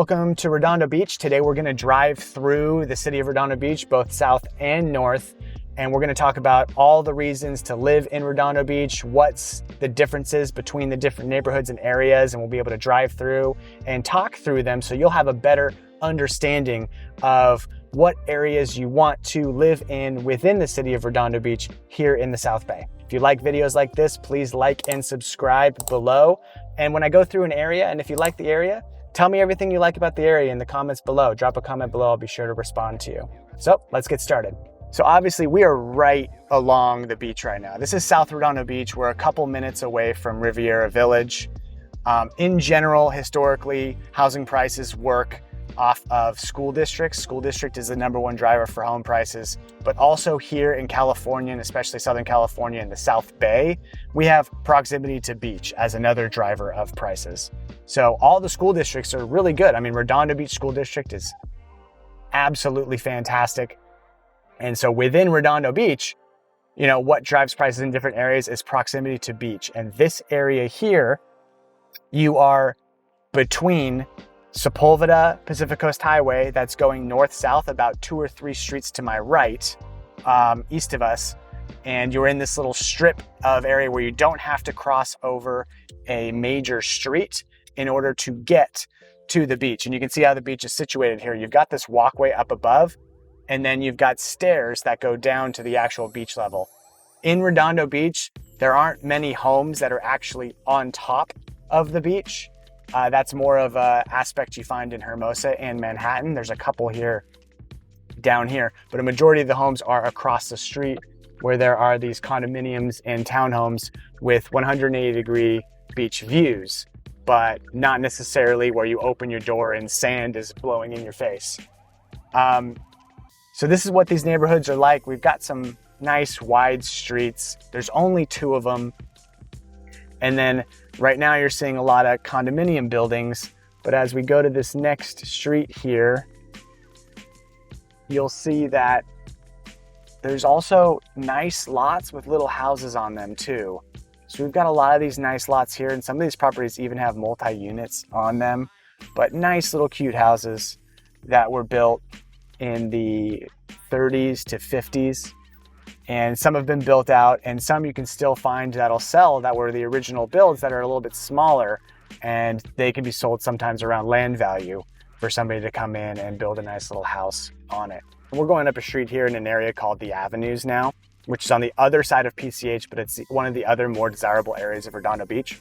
Welcome to Redondo Beach. Today we're going to drive through the city of Redondo Beach, both south and north, and we're going to talk about all the reasons to live in Redondo Beach, what's the differences between the different neighborhoods and areas, and we'll be able to drive through and talk through them so you'll have a better understanding of what areas you want to live in within the city of Redondo Beach here in the South Bay. If you like videos like this, please like and subscribe below. And when I go through an area, and if you like the area, tell me everything you like about the area in the comments below. Drop a comment below, I'll be sure to respond to you. So let's get started. So obviously we are right along the beach right now. This is South Redondo Beach. We're a couple minutes away from Riviera Village. In general, historically, housing prices work off of school districts. School district is the #1 driver for home prices, but also here in California, and especially Southern California in the South Bay, we have proximity to beach as another driver of prices. So all the school districts are really good. I mean, Redondo Beach School District is absolutely fantastic. And so within Redondo Beach, you know, what drives prices in different areas is proximity to beach. And this area here, you are between Sepulveda Pacific Coast Highway, that's going north-south about 2 or 3 streets to my right, east of us. And you're in this little strip of area where you don't have to cross over a major street in order to get to the beach. And you can see how the beach is situated here. You've got this walkway up above, and then you've got stairs that go down to the actual beach level. In Redondo Beach, there aren't many homes that are actually on top of the beach. That's more of an aspect you find in Hermosa and Manhattan. There's a couple here, down here, but a majority of the homes are across the street where there are these condominiums and townhomes with 180-degree beach views, but not necessarily where you open your door and sand is blowing in your face. So this is what these neighborhoods are like. We've got some nice wide streets. There's only 2 of them. And then right now you're seeing a lot of condominium buildings, but as we go to this next street here, you'll see that there's also nice lots with little houses on them too. So we've got a lot of these nice lots here, and some of these properties even have multi-units on them, but nice little cute houses that were built in the 30s to 50s. And some have been built out, and some you can still find that'll sell that were the original builds that are a little bit smaller, and they can be sold sometimes around land value for somebody to come in and build a nice little house on it. We're going up a street here in an area called the Avenues now, which is on the other side of PCH, but it's one of the other more desirable areas of Redondo Beach.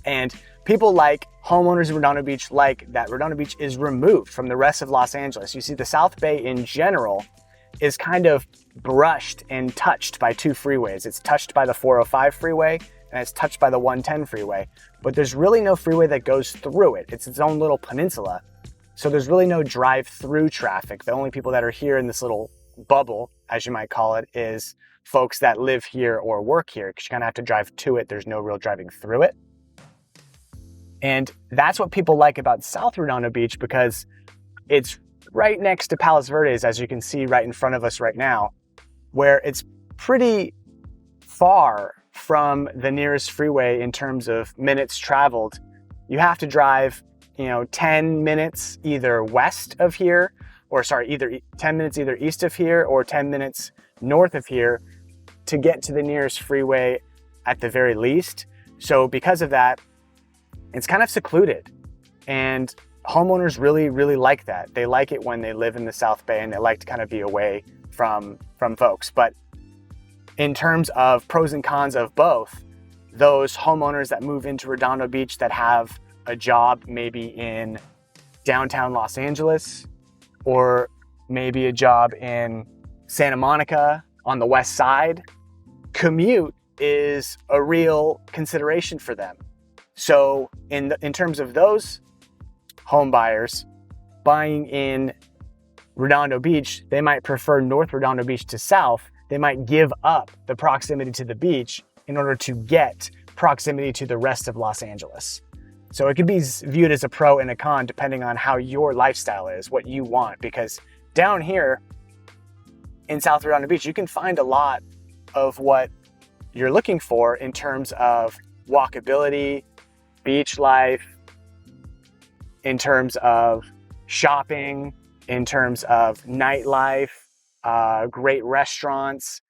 And people like homeowners in Redondo Beach like that Redondo Beach is removed from the rest of Los Angeles. You see, the South Bay in general is kind of brushed and touched by 2 freeways. It's touched by the 405 freeway and it's touched by the 110 freeway, but there's really no freeway that goes through it. It's its own little peninsula. So there's really no drive-through traffic. The only people that are here in this little bubble, as you might call it, is folks that live here or work here, because you kind of have to drive to it. There's no real driving through it. And that's what people like about South Redondo Beach, because it's right next to Palos Verdes, as you can see right in front of us right now, where it's pretty far from the nearest freeway in terms of minutes traveled. You have to drive, 10 minutes either west of here, or either 10 minutes either east of here or 10 minutes north of here to get to the nearest freeway at the very least. So because of that, it's kind of secluded, and homeowners really, really like that. They like it when they live in the South Bay, and they like to kind of be away from folks. But in terms of pros and cons of both, those homeowners that move into Redondo Beach that have a job maybe in downtown Los Angeles, or maybe a job in Santa Monica on the west side, commute is a real consideration for them. So in terms of those home buyers buying in Redondo Beach, they might prefer North Redondo Beach to South. They might give up the proximity to the beach in order to get proximity to the rest of Los Angeles. So it could be viewed as a pro and a con depending on how your lifestyle is, what you want, because down here in South Redondo Beach, you can find a lot of what you're looking for in terms of walkability, beach life, in terms of shopping, in terms of nightlife, great restaurants.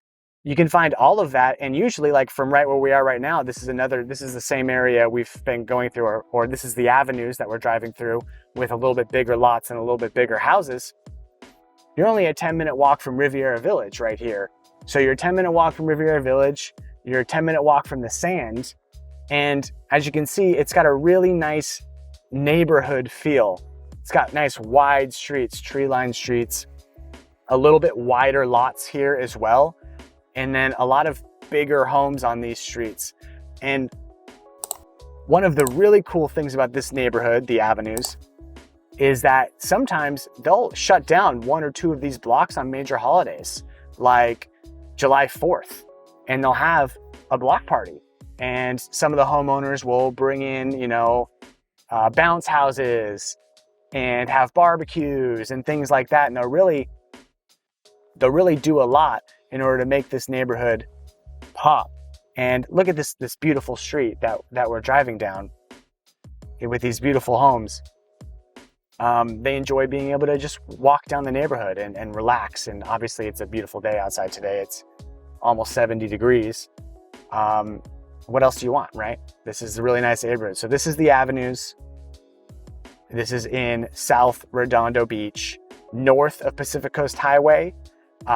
You can find all of that, and usually, like from right where we are right now, this is the same area we've been going through, or this is the avenues that we're driving through with a little bit bigger lots and a little bit bigger houses. You're only a 10-minute walk from Riviera Village right here. So you're a 10-minute walk from Riviera Village, you're a 10-minute walk from the sand, and as you can see, it's got a really nice neighborhood feel. It's got nice wide streets, tree-lined streets, a little bit wider lots here as well, and then a lot of bigger homes on these streets. And one of the really cool things about this neighborhood, the avenues, is that sometimes they'll shut down one or two of these blocks on major holidays, like July 4th, and they'll have a block party. And some of the homeowners will bring in, bounce houses and have barbecues and things like that. And they'll really do a lot in order to make this neighborhood pop. And look at this beautiful street that we're driving down with these beautiful homes. They enjoy being able to just walk down the neighborhood and relax. And obviously it's a beautiful day outside today. It's almost 70 degrees. What else do you want, right? This is a really nice neighborhood. So this is the avenues. This is in South Redondo Beach, north of Pacific Coast Highway.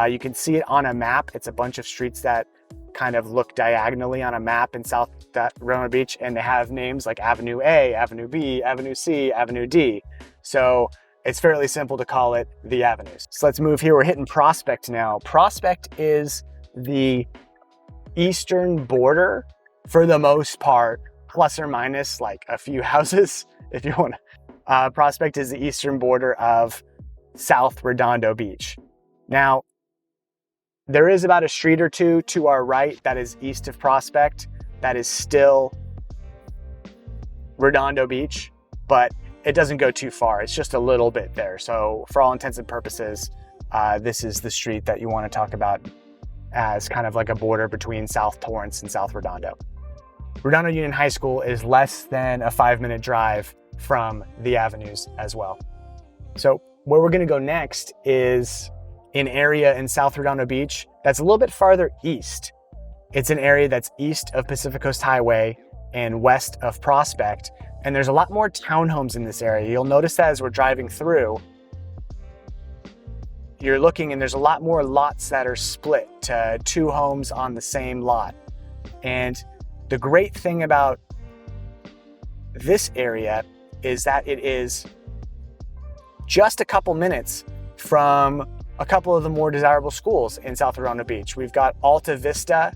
You can see it on a map. It's a bunch of streets that kind of look diagonally on a map in South Redondo Beach, and they have names like Avenue A, Avenue B, Avenue C, Avenue D. So it's fairly simple to call it the avenues. So let's move here. We're hitting Prospect now. Prospect is the eastern border for the most part, plus or minus like a few houses if you want to. Prospect is the eastern border of South Redondo Beach. Now, there is about a street or two to our right that is east of Prospect that is still Redondo Beach, but it doesn't go too far. It's just a little bit there. So for all intents and purposes, this is the street that you want to talk about as kind of like a border between South Torrance and South Redondo. Redondo Union High School is less than a 5-minute drive from the avenues as well. So where we're going to go next is an area in South Redondo Beach that's a little bit farther east. It's an area that's east of Pacific Coast Highway and west of Prospect. And there's a lot more townhomes in this area. You'll notice that as we're driving through, you're looking and there's a lot more lots that are split to 2 homes on the same lot. And the great thing about this area is that it is just a couple minutes from a couple of the more desirable schools in South Redondo Beach. We've got Alta Vista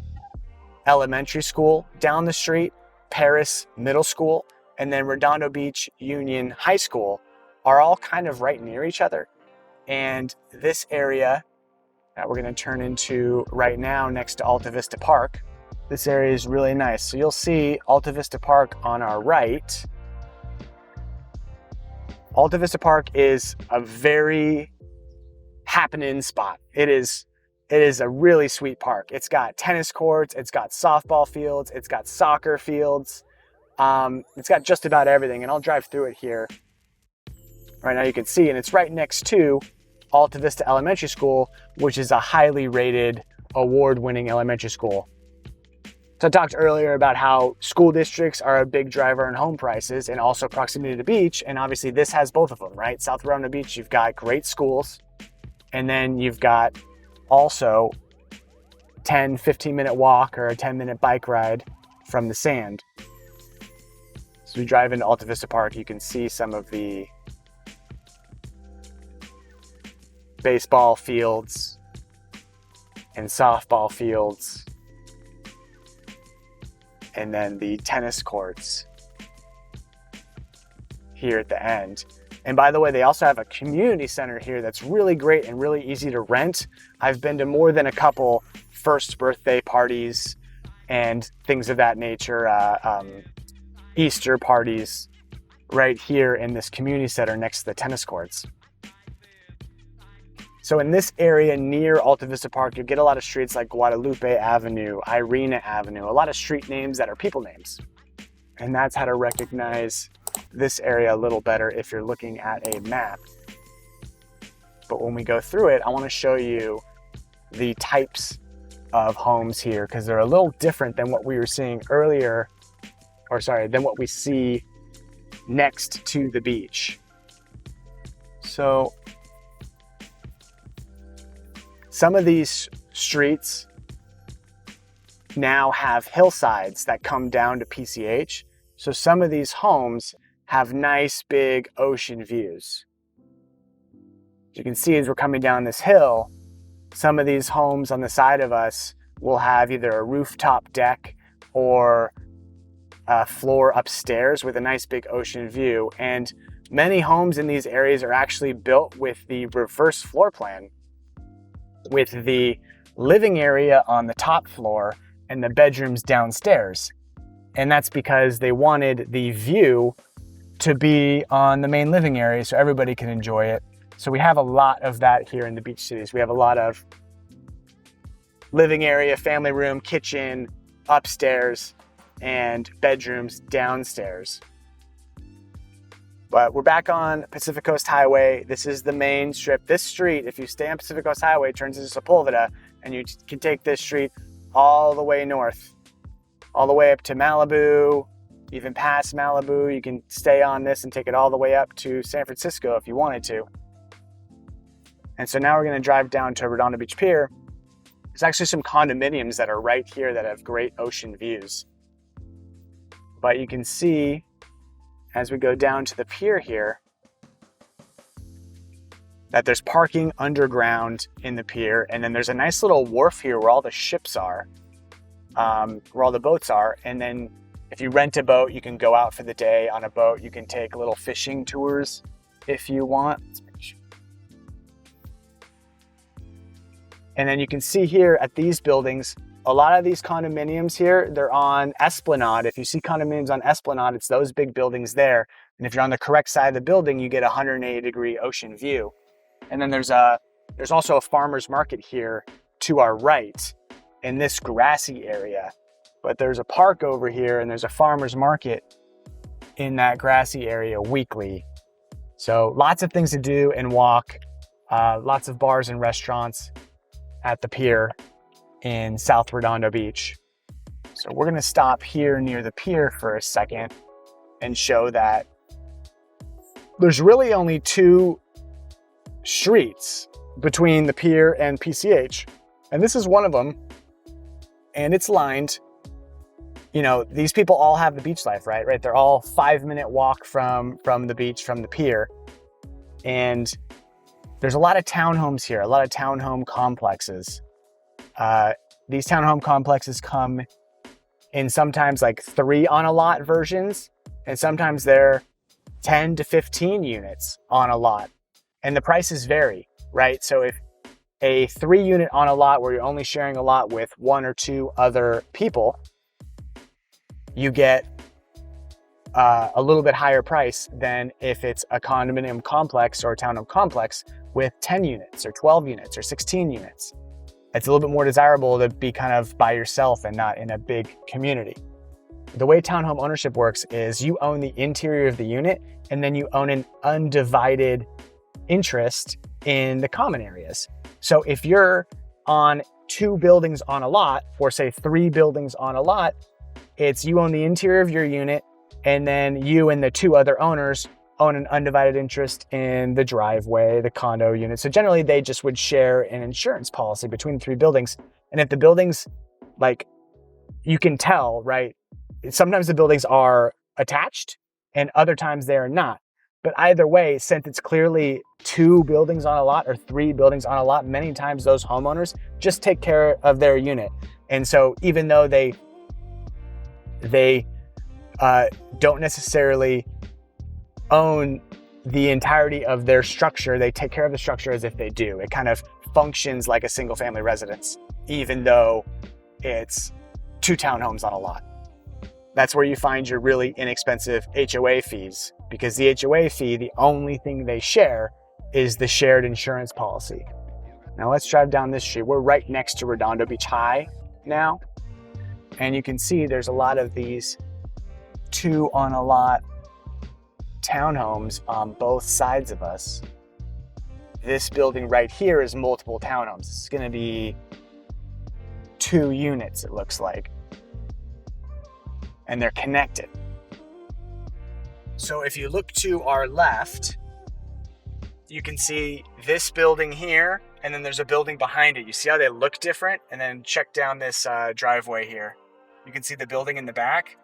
Elementary School down the street, Paris Middle School, and then Redondo Beach Union High School are all kind of right near each other. And this area that we're going to turn into right now next to Alta Vista Park, this area is really nice. So you'll see Alta Vista Park on our right. Alta Vista Park is a very happening spot. It is a really sweet park. It's got tennis courts, it's got softball fields, it's got soccer fields. It's got just about everything, and I'll drive through it here. Right now you can see, and it's right next to Alta Vista Elementary School, which is a highly rated, award-winning elementary school. So I talked earlier about how school districts are a big driver in home prices and also proximity to the beach, and obviously this has both of them, right? South Redondo Beach, you've got great schools, and then you've got also 10, 15-minute walk or a 10-minute bike ride from the sand. So we drive into Alta Vista Park, you can see some of the baseball fields and softball fields, and then the tennis courts here at the end. And by the way, they also have a community center here that's really great and really easy to rent. I've been to more than a couple first birthday parties and things of that nature, Easter parties right here in this community center next to the tennis courts. So in this area near Alta Vista Park, you get a lot of streets like Guadalupe Avenue, Irena Avenue, a lot of street names that are people names. And that's how to recognize this area a little better if you're looking at a map. But when we go through it, I want to show you the types of homes here, because they're a little different than what we were seeing earlier, or sorry, than what we see next to the beach. So some of these streets now have hillsides that come down to PCH. So some of these homes have nice big ocean views. As you can see, as we're coming down this hill, some of these homes on the side of us will have either a rooftop deck or a floor upstairs with a nice big ocean view. And many homes in these areas are actually built with the reverse floor plan, with the living area on the top floor and the bedrooms downstairs. And that's because they wanted the view to be on the main living area so everybody can enjoy it. So we have a lot of that here in the beach cities. We have a lot of living area, family room, kitchen, upstairs, and bedrooms downstairs. But we're back on Pacific Coast Highway. This is the main strip. This street, if you stay on Pacific Coast Highway, turns into Sepulveda, and you can take this street all the way north, all the way up to Malibu, even past Malibu. You can stay on this and take it all the way up to San Francisco if you wanted to. And so now we're going to drive down to Redondo Beach Pier. There's actually some condominiums that are right here that have great ocean views. But you can see as we go down to the pier here that there's parking underground in the pier. And then there's a nice little wharf here where all the ships are, where all the boats are. And then if you rent a boat, you can go out for the day on a boat. You can take little fishing tours if you want. And then you can see here at these buildings, a lot of these condominiums here, they're on Esplanade. If you see condominiums on Esplanade, it's those big buildings there. And if you're on the correct side of the building, you get a 180-degree ocean view. And then there's also a farmer's market here to our right in this grassy area. But there's a park over here and there's a farmer's market in that grassy area weekly. So lots of things to do and walk, lots of bars and restaurants at the pier in South Redondo Beach. So we're gonna stop here near the pier for a second and show that there's really only two streets between the pier and PCH. And this is one of them, and it's lined. You know, these people all have the beach life, right? They're all 5-minute walk from the beach, from the pier. And there's a lot of townhomes here, a lot of townhome complexes. These townhome complexes come in sometimes like 3 on a lot versions, and sometimes they're 10 to 15 units on a lot. And the prices vary, right? So if a 3-unit on a lot where you're only sharing a lot with 1 or 2 other people, you get a little bit higher price than if it's a condominium complex or a townhome complex with 10 units or 12 units or 16 units. It's a little bit more desirable to be kind of by yourself and not in a big community. The way townhome ownership works is you own the interior of the unit and then you own an undivided interest in the common areas. So if you're on 2 buildings on a lot, or say 3 buildings on a lot, it's you own the interior of your unit and then you and the 2 other owners own an undivided interest in the driveway, the condo unit. So generally they just would share an insurance policy between the 3 buildings. And if the buildings, like, you can tell, right? Sometimes the buildings are attached and other times they are not. But either way, since it's clearly 2 buildings on a lot or 3 buildings on a lot, many times those homeowners just take care of their unit. And so even though they don't necessarily own the entirety of their structure, they take care of the structure as if they do. It kind of functions like a single family residence, even though it's 2 townhomes on a lot. That's where you find your really inexpensive HOA fees, because the HOA fee, the only thing they share is the shared insurance policy. Now let's drive down this street. We're right next to Redondo Beach High now. And you can see there's a lot of these 2 on a lot townhomes on both sides of us. This building right here is multiple townhomes. It's going to be 2 units, it looks like. And they're connected. So if you look to our left, you can see this building here, and then there's a building behind it. You see how they look different? And then check down this driveway here. You can see the building in the back.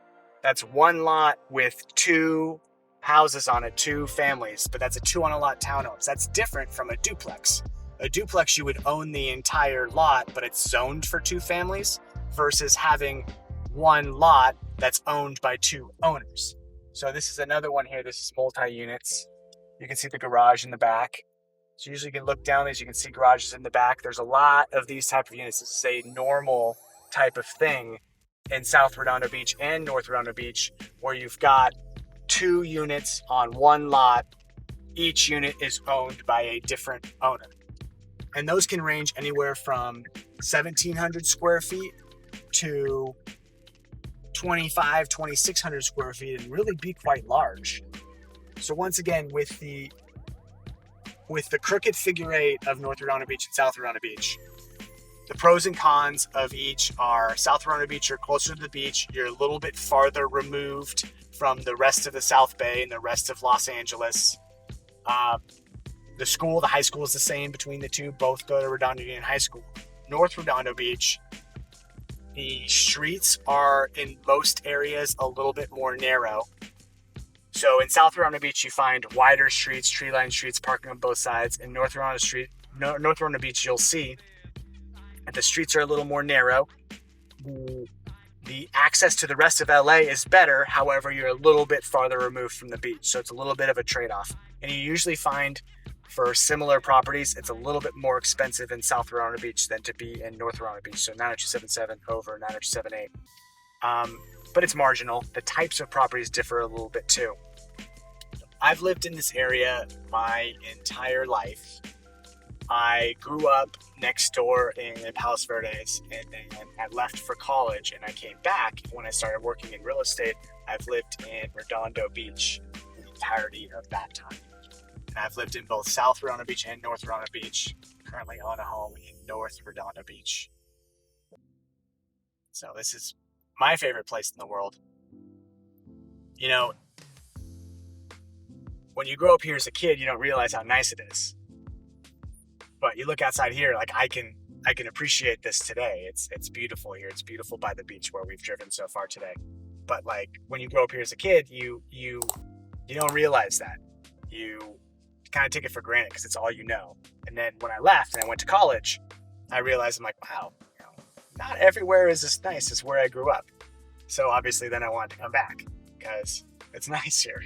That's one lot with 2 houses on it, 2 families, but that's a 2 on a lot townhomes. That's different from a duplex. A duplex, you would own the entire lot, but it's zoned for 2 families versus having one lot that's owned by 2 owners. So this is another one here. This is multi-units. You can see the garage in the back. So usually you can look down as you can see garages in the back. There's a lot of these type of units. This is a normal type of thing in South Redondo Beach and North Redondo Beach, where you've got 2 units on one lot. Each unit is owned by a different owner. And those can range anywhere from 1,700 square feet to 2,600 square feet and really be quite large. So once again, with the crooked figure 8 of North Redondo Beach and South Redondo Beach, the pros and cons of each are South Redondo Beach, you're closer to the beach, you're a little bit farther removed from the rest of the South Bay and the rest of Los Angeles. The high school is the same between the two, both go to Redondo Union High School. North Redondo Beach, the streets are in most areas a little bit more narrow. So in South Redondo Beach, you find wider streets, tree-lined streets, parking on both sides. In North Redondo Beach, you'll see that the streets are a little more narrow. The access to the rest of LA is better. However, you're a little bit farther removed from the beach. So it's a little bit of a trade-off. And you usually find for similar properties, it's a little bit more expensive in South Redondo Beach than to be in North Redondo Beach. So 90277 over 90278. But it's marginal. The types of properties differ a little bit too. I've lived in this area my entire life. I grew up next door in Palos Verdes, and then I left for college and I came back. When I started working in real estate, I've lived in Redondo Beach the entirety of that time. And I've lived in both South Redondo Beach and North Redondo Beach. Currently own a home in North Redondo Beach. So this is my favorite place in the world. You know, when you grow up here as a kid, you don't realize how nice it is. But you look outside here, like I can appreciate this today. It's beautiful here. It's beautiful by the beach where we've driven so far today. But like when you grow up here as a kid, you don't realize that. You kind of take it for granted because it's all you know. And then when I left and I went to college, I realized I'm like, wow, not everywhere is as nice as where I grew up. So obviously then I wanted to come back because it's nice here.